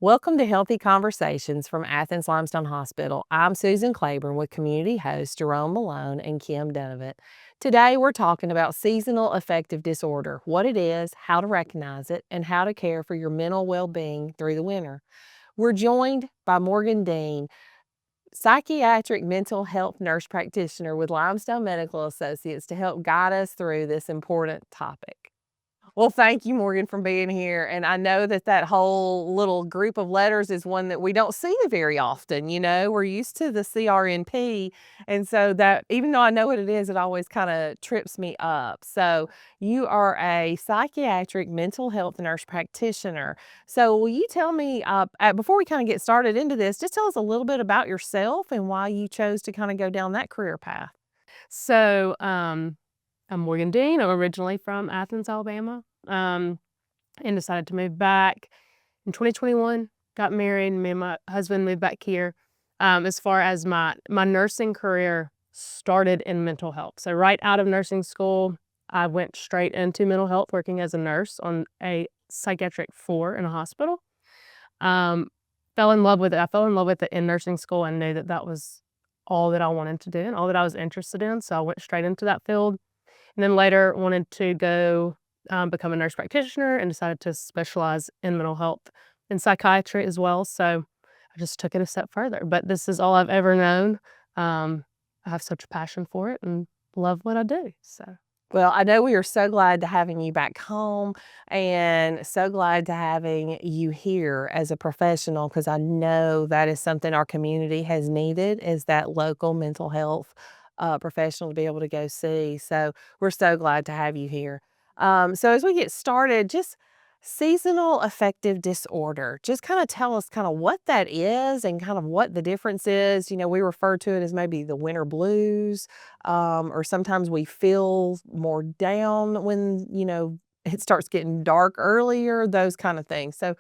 Welcome to Healthy Conversations from Athens Limestone Hospital. I'm Susan Claiborne with community hosts Jerome Malone and Kim Donovan. Today we're talking about seasonal affective disorder, what it is, how to recognize it, and how to care for your mental well-being through the winter. We're joined by Morgan Dean, psychiatric mental health nurse practitioner with Limestone Medical Associates to help guide us through this important topic. Well, thank you, Morgan, for being here. And I know that that whole little group of letters is one that we don't see very often. We're used to the CRNP. And so that, even though I know what it is, it always kind of trips me up. So you are a psychiatric mental health nurse practitioner. So will you tell me, before we kind of get started into this, just tell us a little bit about yourself and why you chose to kind of go down that career path? So, I'm Morgan Dean. I'm originally from Athens, Alabama, and decided to move back in 2021. Got married, and me and my husband moved back here. As far as my nursing career started in mental health. So right out of nursing school, I went straight into mental health, working as a nurse on a psychiatric floor in a hospital. Um, Fell in love with it. I fell in love with it in nursing school and knew that that was all that I wanted to do and all that I was interested in. So I went straight into that field. And then later wanted to go become a nurse practitioner and decided to specialize in mental health and psychiatry as well. So I just took it a step further. But this is all I've ever known. I have such a passion for it and love what I do. So Well, I know we are so glad to having you back home and so glad to having you here as a professional because I know that is something our community has needed is that local mental health professional to be able to go see. So we're so glad to have you here. So as we get started, just seasonal affective disorder, just kind of tell us kind of what that is and kind of what the difference is. We refer to it as maybe the winter blues, or sometimes we feel more down when, it starts getting dark earlier, those kind of things. So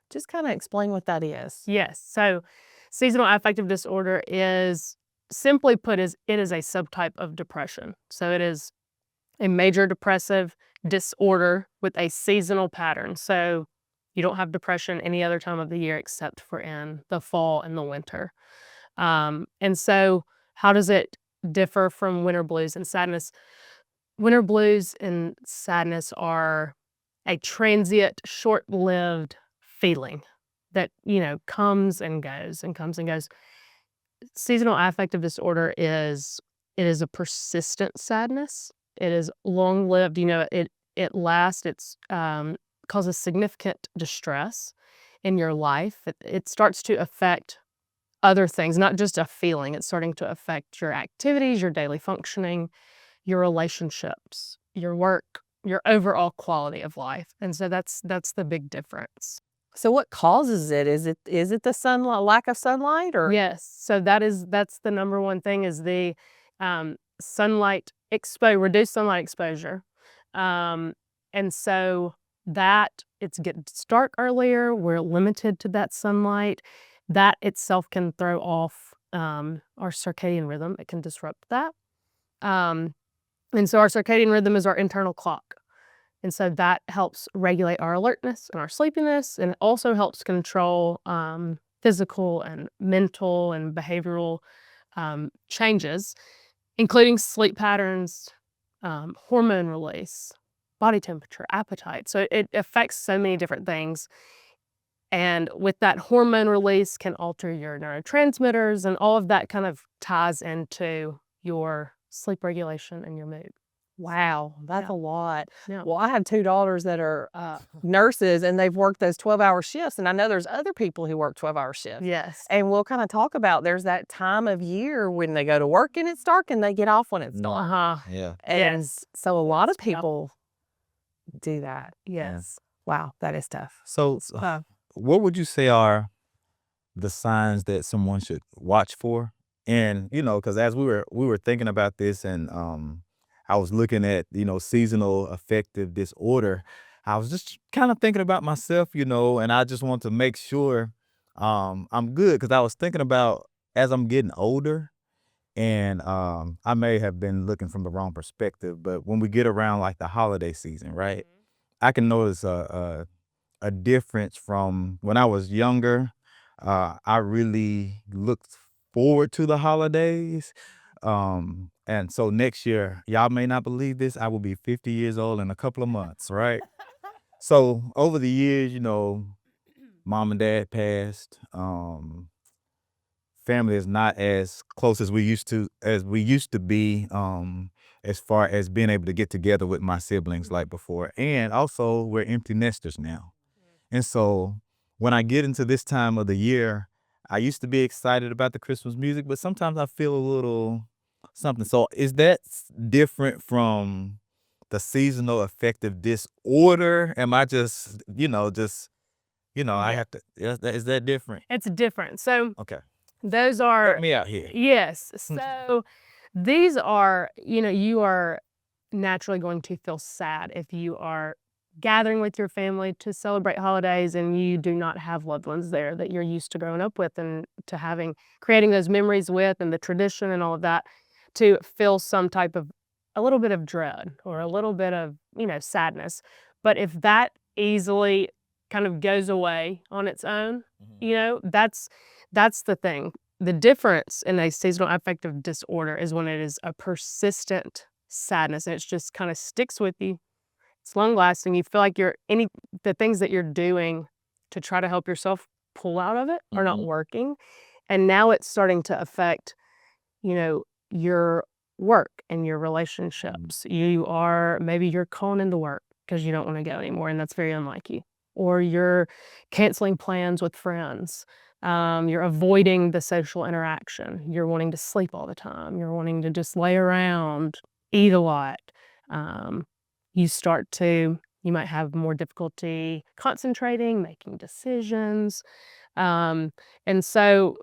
just kind of explain what that is. yes. So seasonal affective disorder is simply put is it is a subtype of depression. So it is a major depressive disorder with a seasonal pattern. So you don't have depression any other time of the year except for in the fall and the winter. And so, how does it differ from winter blues and sadness? Winter blues and sadness are a transient, short lived feeling that, comes and goes and comes and goes. Seasonal affective disorder is a persistent sadness. It is long-lived, it lasts, causes significant distress in your life. It starts to affect other things, not just a feeling. It's starting to affect your activities, your daily functioning, your relationships, your work, your overall quality of life, and so that's the big difference. So what causes it? Is it the sunlight, lack of sunlight, or? Yes, so that's the number one thing is the, reduced sunlight exposure, um, and so that it's getting dark earlier, we're limited to that sunlight. That itself can throw off, our circadian rhythm, it can disrupt that, and so our circadian rhythm is our internal clock. And so that helps regulate our alertness and our sleepiness, and it also helps control physical and mental and behavioral changes, including sleep patterns, hormone release, body temperature, appetite. So it affects so many different things. And with that hormone release can alter your neurotransmitters, and all of that kind of ties into your sleep regulation and your mood. Wow, that's Yeah. a lot. Yeah. Well, I have 2 daughters that are, nurses, and they've worked those 12-hour shifts, and I know there's other people who work 12-hour shifts. Yes. And we'll kinda talk about there's that time of year when they go to work and it's dark, and they get off when it's dark. Uh-huh. Yeah. And Yes. so a lot of Yes. Yep. people do that. Yes. Wow, that is tough. So, what would you say are the signs that someone should watch for? And because as we were thinking about this, and I was looking at seasonal affective disorder, I was just kind of thinking about myself, and I just want to make sure I'm good because I was thinking about as I'm getting older, and I may have been looking from the wrong perspective, but when we get around like the holiday season, right? I can notice a difference from when I was younger. I really looked forward to the holidays. And so next year, y'all may not believe this, I will be 50 years old in a couple of months, right? So over the years, mom and dad passed. Family is not as close as we used to be, as far as being able to get together with my siblings like before. And also we're empty nesters now. And so when I get into this time of the year, I used to be excited about the Christmas music, but sometimes I feel a little something. So is that different from the seasonal affective disorder? Am I just, I Yeah. have to, is that different? It's different. So Okay. those Help are, me out here. yes. So these are, you are naturally going to feel sad if you are gathering with your family to celebrate holidays and you do not have loved ones there that you're used to growing up with and to creating those memories with and the tradition and all of that, to feel some type of a little bit of dread or a little bit of, sadness. But if that easily kind of goes away on its own, that's the thing. The difference in a seasonal affective disorder is when it is a persistent sadness and it just kind of sticks with you. It's long lasting. You feel like the things that you're doing to try to help yourself pull out of it are not working. And now it's starting to affect, your work and your relationships. Maybe you're calling into work because you don't want to go anymore, and that's very unlike you. Or you're canceling plans with friends. You're avoiding the social interaction. You're wanting to sleep all the time. You're wanting to just lay around, eat a lot. Um, you might have more difficulty concentrating, making decisions. And so,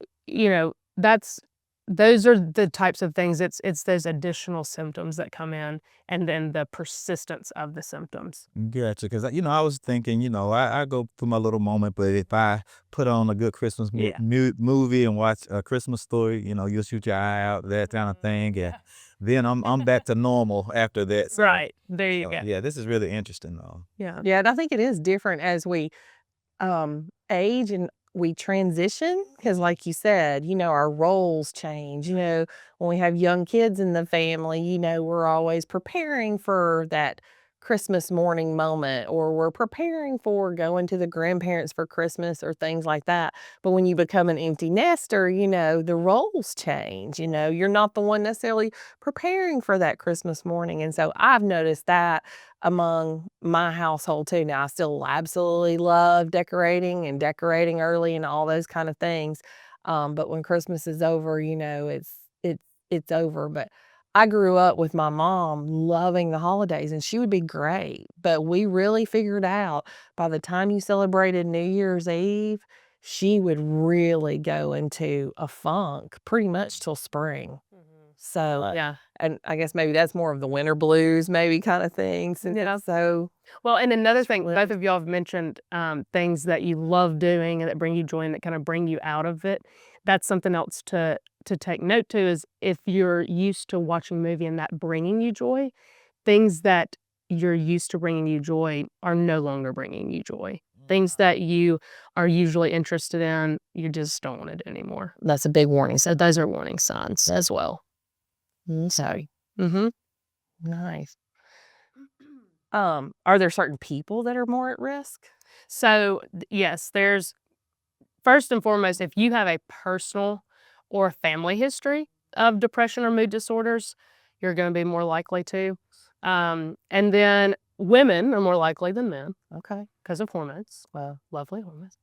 those are the types of things. It's those additional symptoms that come in and then the persistence of the symptoms. Gotcha. Because, I was thinking, I go through my little moment, but if I put on a good Christmas Yeah. movie and watch A Christmas Story, you'll shoot your eye out, that kind of thing. And then I'm back to normal after that. So, Right. There you go. yeah, this is really interesting, though. Yeah. Yeah, and I think it is different as we age and we transition because, like you said, our roles change. When we have young kids in the family, we're always preparing for that Christmas morning moment, or we're preparing for going to the grandparents for Christmas or things like that. But when you become an empty nester, the roles change. You're not the one necessarily preparing for that Christmas morning. And so I've noticed that among my household too. Now, I still absolutely love decorating early and all those kind of things. But when Christmas is over, it's over. But I grew up with my mom loving the holidays, and she would be great. But we really figured out by the time you celebrated New Year's Eve, she would really go into a funk pretty much till spring. So, Yeah. and I guess maybe that's more of the winter blues maybe kinda thing since Yeah. it's so Well, and another thing, split. both of y'all have mentioned things that you love doing and that bring you joy and that kind of bring you out of it. That's something else to take note to, is if you're used to watching a movie and that bringing you joy, things that you're used to bringing you joy are no longer bringing you joy. Things that you are usually interested in, you just don't want to do anymore. That's a big warning. So those are warning signs as well. So, mhm. Nice. Are there certain people that are more at risk? So, yes, there's first and foremost, if you have a personal or family history of depression or mood disorders, you're going to be more likely to. And then women are more likely than men Okay. because of hormones. Well, Lovely hormones.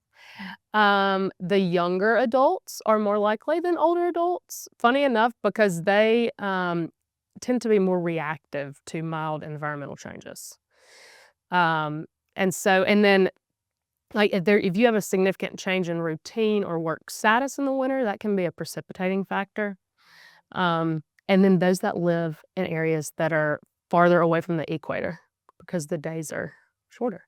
The younger adults are more likely than older adults. Funny enough, because they tend to be more reactive to mild environmental changes. And then like if you have a significant change in routine or work status in the winter, that can be a precipitating factor. And then those that live in areas that are farther away from the equator because the days are shorter.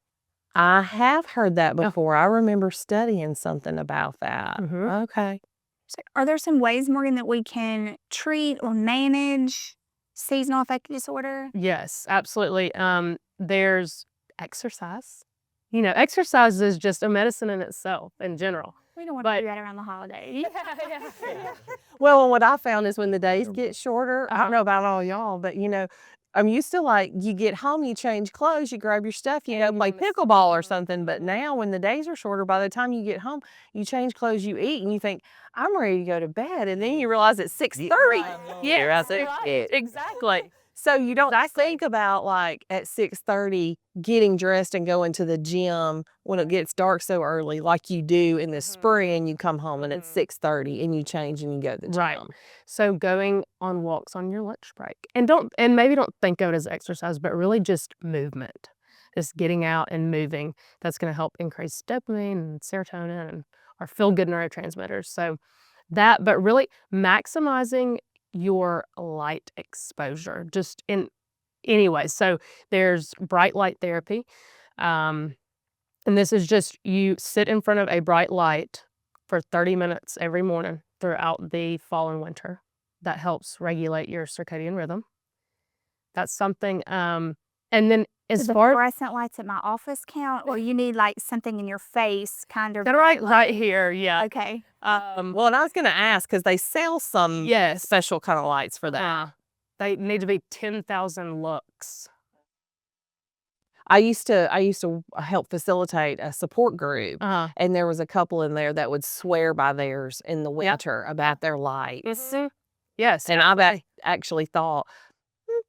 I have heard that Oh. before. I remember studying something about that. Mhm. Okay. So are there some ways, Morgan, that we can treat or manage seasonal affective disorder? Yes, absolutely. There's exercise. exercise is just a medicine in itself in general. We don't want But- to do that around the holidays. Well, and what I found is when the days get shorter, I Uh-huh. don't know about all y'all, but I'm used to you get home, you change clothes, you grab your stuff, you And go you play wanna sleep. pickleball or something. But now when the days are shorter, by the time you get home, you change clothes, you eat, and you think, I'm ready to go to bed. And then you realize it's 6:30. Yes, right. Exactly. So you don't think about at 6:30 getting dressed and going to the gym when it gets dark so early, like you do in the spring. You come home and it's 6:30 and you change and you go to the gym. Right. So going on walks on your lunch break, and maybe don't think of it as exercise, but really just movement, just getting out and moving. That's going to help increase dopamine and serotonin and our feel-good neurotransmitters. So but really maximizing your light exposure, just in any way. So there's bright light therapy, and this is just you sit in front of a bright light for 30 minutes every morning throughout the fall and winter. That helps regulate your circadian rhythm. That's something. And then Does the fluorescent lights at my office count, or you need something in your face kind of? they're right here, yeah. Okay. Well, and I was going to ask because they sell some Yes. special kind of lights for that. They need to be 10,000 lux. I used to help facilitate a support group, and there was a couple in there that would swear by theirs in the winter about their lights. Yes. And I've actually thought,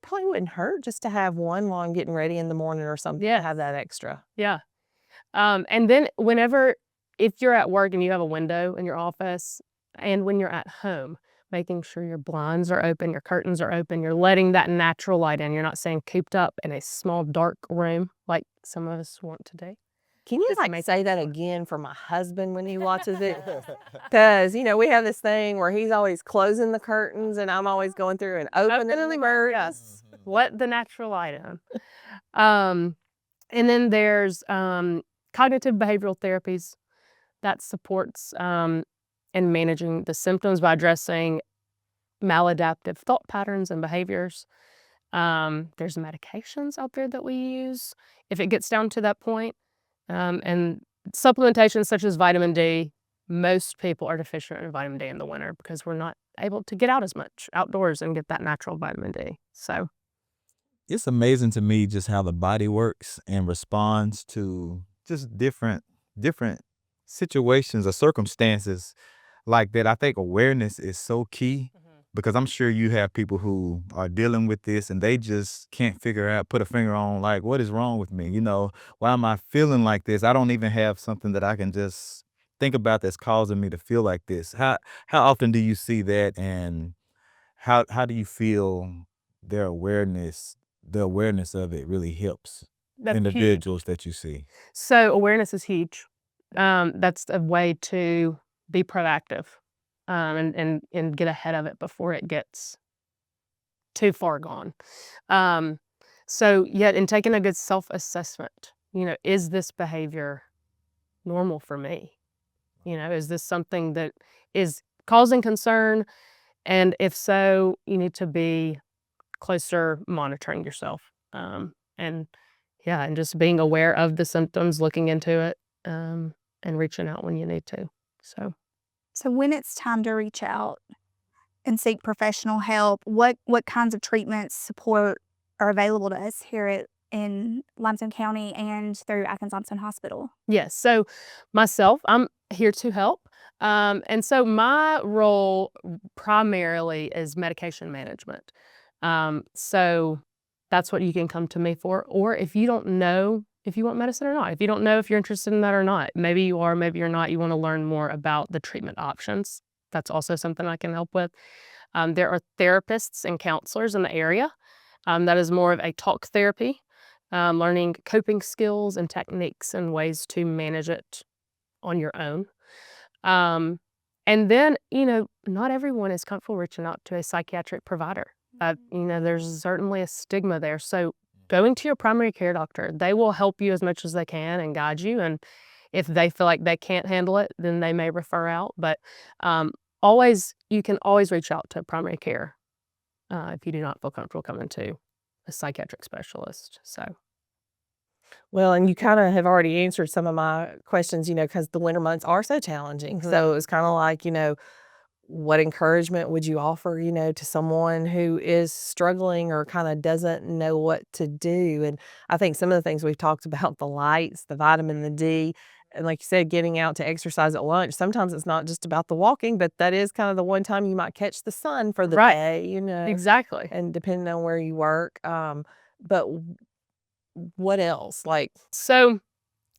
probably wouldn't hurt just to have one while I'm getting ready in the morning or something. Yeah. To have that extra. Yeah. And then if you're at work and you have a window in your office, and when you're at home, making sure your blinds are open, your curtains are open, you're letting that natural light in. You're not staying cooped up in a small, dark room like some of us want to do. Can you Just say that again for my husband when he watches it? Because, we have this thing where he's always closing the curtains and I'm always going through and opening the curtains. Yes. Let the natural light in. And then there's cognitive behavioral therapies that supports in managing the symptoms by addressing maladaptive thought patterns and behaviors. There's medications out there that we use if it gets down to that point. And supplementation such as vitamin D. Most people are deficient in vitamin D in the winter because we're not able to get out as much outdoors and get that natural vitamin D. So It's amazing to me just how the body works and responds to just different situations or circumstances like that. I think awareness is so key because I'm sure you have people who are dealing with this and they just can't put a finger on what is wrong with me? Why am I feeling like this? I don't even have something that I can just think about that's causing me to feel like this. How often do you see that, and how do you feel the awareness of it really helps that's huge. individuals that you see? So awareness is huge. That's a way to be proactive and get ahead of it before it gets too far gone. So yet in taking a good self-assessment, is this behavior normal for me? Is this something that is causing concern? And if so, you need to be closer monitoring yourself. And just being aware of the symptoms, looking into it, and reaching out when you need to. So when it's time to reach out and seek professional help, what kinds of treatments, support are available to us here in Limestone County and through Athens Limestone Hospital? Yes. So myself, I'm here to help. And so my role primarily is medication management. So that's what you can come to me for. Or if you don't know if you want medicine or not, if you don't know if you're interested in that or not, maybe you are, maybe you're not, you want to learn more about the treatment options. That's also something I can help with. There are therapists and counselors in the area. That is more of a talk therapy, learning coping skills and techniques and ways to manage it on your own. And then, not everyone is comfortable reaching out to a psychiatric provider. There's certainly a stigma there. So going to your primary care doctor, they will help you as much as they can and guide you. And if they feel like they can't handle it, then they may refer out. But you can always reach out to primary care if you do not feel comfortable coming to a psychiatric specialist. So Well, and you kinda have already answered some of my questions, because the winter months are so challenging. So it was kinda like, what encouragement would you offer, to someone who is struggling or kinda doesn't know what to do? And I think some of the things we've talked about, the lights, the vitamin, the D, and like you said, getting out to exercise at lunch. Sometimes it's not just about the walking, but that is kind of the one time you might catch the sun for the Right. day, Exactly. and depending on where you work. But what else? Like, So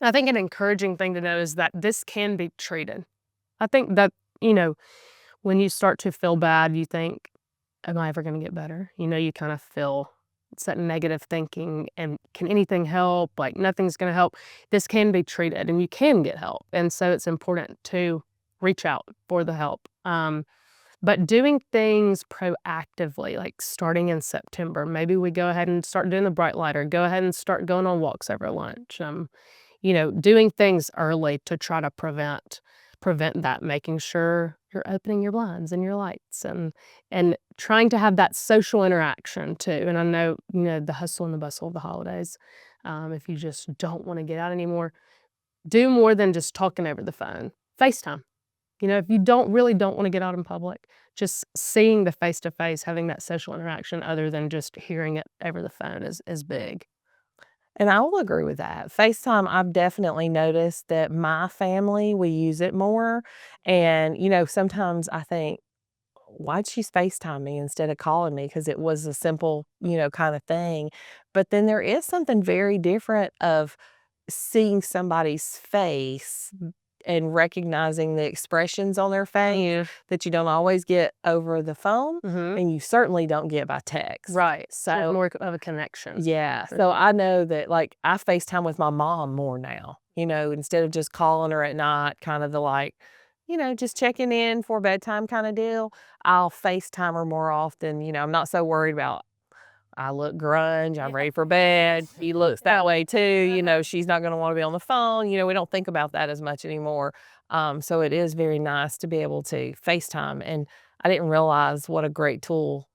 I think an encouraging thing to know is that this can be treated. I think that, when you start to feel bad, you think, am I ever going to get better? You kind of feel it's that negative thinking, and can anything help? Like, nothing's going to help. This can be treated and you can get help. And so it's important to reach out for the help. But doing things proactively, like starting in September, maybe we go ahead and start doing the bright light, or go ahead and start going on walks over lunch. Doing things early to try to prevent that, making sure you're opening your blinds and your lights, and trying to have that social interaction too. And I know, the hustle and the bustle of the holidays, if you just don't want to get out anymore, do more than just talking over the phone. FaceTime. If you don't want to get out in public, just seeing the face to face, having that social interaction other than just hearing it over the phone is big. and I will agree with that. FaceTime, I've definitely noticed that my family, we use it more. And, sometimes I think, why'd she FaceTime me instead of calling me? Because it was a simple, kind of thing. But then there is something very different of seeing somebody's face and recognizing the expressions on their face that you don't always get over the phone, Mhm. and you certainly don't get by text. Right. So More of a connection. yeah, For so sure. I know that, like, I FaceTime with my mom more now, instead of just calling her at night, kind of the, like, just checking in for bedtime kinda deal. I'll FaceTime her more often. I'm not so worried about, I look grunge, I'm ready for bed, she looks that way too, she's not gonna wanna be on the phone. We don't think about that as much anymore. So it is very nice to be able to FaceTime, and I didn't realize what a great tool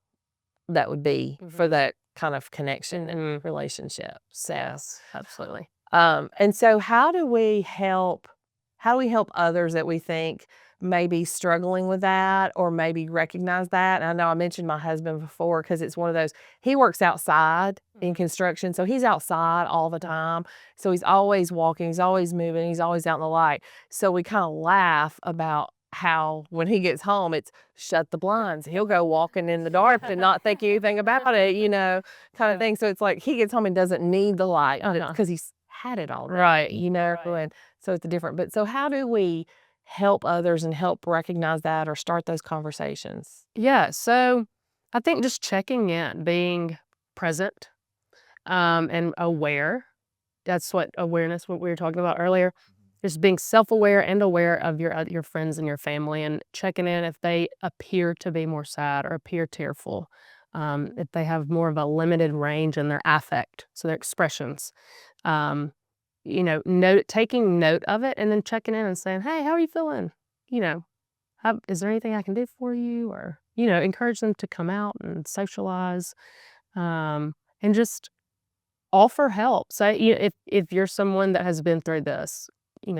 that would be for Mhm. that kind of connection and Mhm. relationship. So, Yes, absolutely. and so how do we help others that we think may be struggling with that or maybe recognize that? And I know I mentioned my husband before because it's one of those, he works outside in construction, so he's outside all the time. So he's always walking, he's always moving, he's always out in the light. So we kind of laugh about how when he gets home, it's shut the blinds. He'll go walking in the dark and not think anything about it, kind of thing. So it's like he gets home and doesn't need the light because he's had it all day, Right. and so it's different. But so how do we help others and help recognize that or start those conversations? Yeah, so I think just checking in, being present, and aware. That's what we were talking about earlier. Just being self-aware and aware of your friends and your family, and checking in if they appear to be more sad or appear tearful, if they have more of a limited range in their affect, so their expressions. Um, taking note of it and then checking in and saying, "Hey, how are you feeling? You know, is there anything I can do for you?" Or, encourage them to come out and socialize, and just offer help. So, if you're someone that has been through this,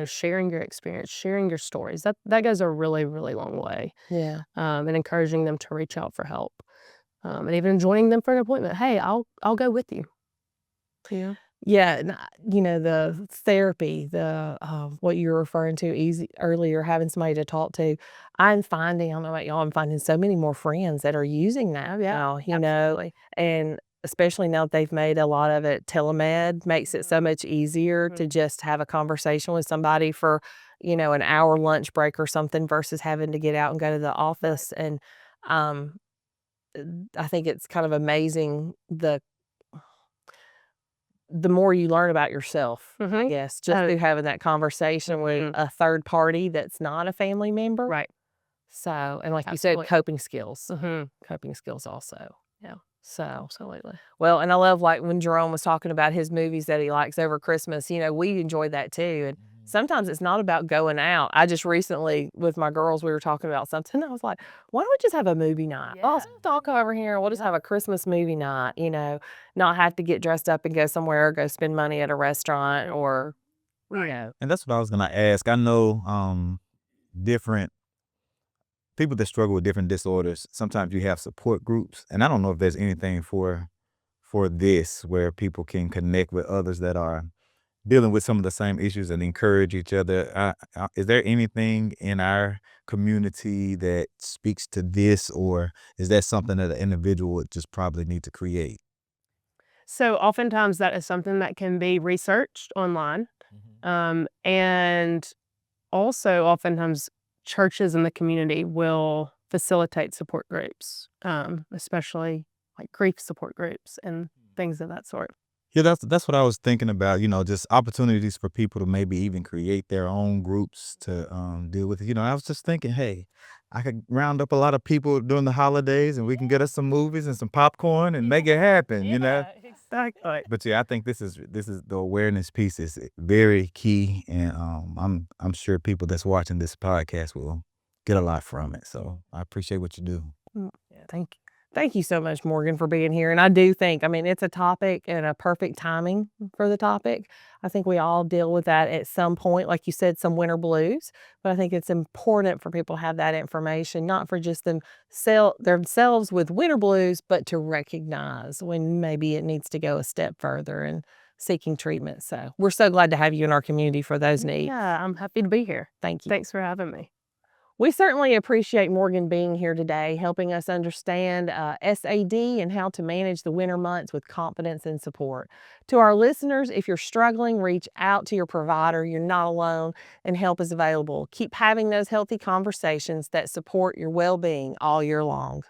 sharing your experience, sharing your stories, that goes a really, really long way, Yeah. and encouraging them to reach out for help, and even joining them for an appointment. Hey, I'll go with you. Yeah. Yeah, and the therapy, what you were referring to easy earlier, having somebody to talk to. I'm finding, I don't know about y'all, I'm finding so many more friends that are using that Oh, yeah. now, Absolutely. and especially now that they've made a lot of it telemed, makes it so much easier to Mhm. just have a conversation with somebody for, an hour lunch break or something versus having to get out and go to the Right. office. And um, I think it's kind of amazing the more you learn about yourself, I Mhm. guess, just Oh, through having that conversation with mhm. a third party that's not a family member. Right. So, and like you said, Absolutely. Mhm. coping skills also. Yeah, So, absolutely. well, and I love, like, when Jerome was talking about his movies that he likes over Christmas, we enjoy that too. And sometimes it's not about going out. I just recently, with my girls, we were talking about something. I was like, why don't we just have a movie night? Oh, Yeah. so talk over here. We'll just have a Christmas movie night, not have to get dressed up and go somewhere or go spend money at a restaurant or, And that's what I was gonna ask. I know different people that struggle with different disorders, sometimes you have support groups, and I don't know if there's anything for this where people can connect with others that are dealing with some of the same issues and encourage each other. Is there anything in our community that speaks to this, or is that something that an individual would just probably need to create? So oftentimes that is something that can be researched online. And also oftentimes churches in the community will facilitate support groups, especially like grief support groups and things of that sort. Yeah, that's what I was thinking about. Just opportunities for people to maybe even create their own groups to deal with it. I was just thinking, hey, I could round up a lot of people during the holidays, and we can get us some movies and some popcorn and make it happen. Exactly. But yeah, I think this is the awareness piece is very key, and I'm sure people that's watching this podcast will get a lot from it. So I appreciate what you do. Yeah, thank you. Thank you so much, Morgan, for being here. And I do think, it's a topic and a perfect timing for the topic. I think we all deal with that at some point, like you said, some winter blues. But I think it's important for people to have that information, not for just themselves with winter blues, but to recognize when maybe it needs to go a step further and seeking treatment. So we're so glad to have you in our community for those needs. Yeah, I'm happy to be here. Thank you. Thanks for having me. We certainly appreciate Morgan being here today, helping us understand SAD and how to manage the winter months with confidence and support. To our listeners, if you're struggling, reach out to your provider. You're not alone, and help is available. Keep having those healthy conversations that support your well-being all year long.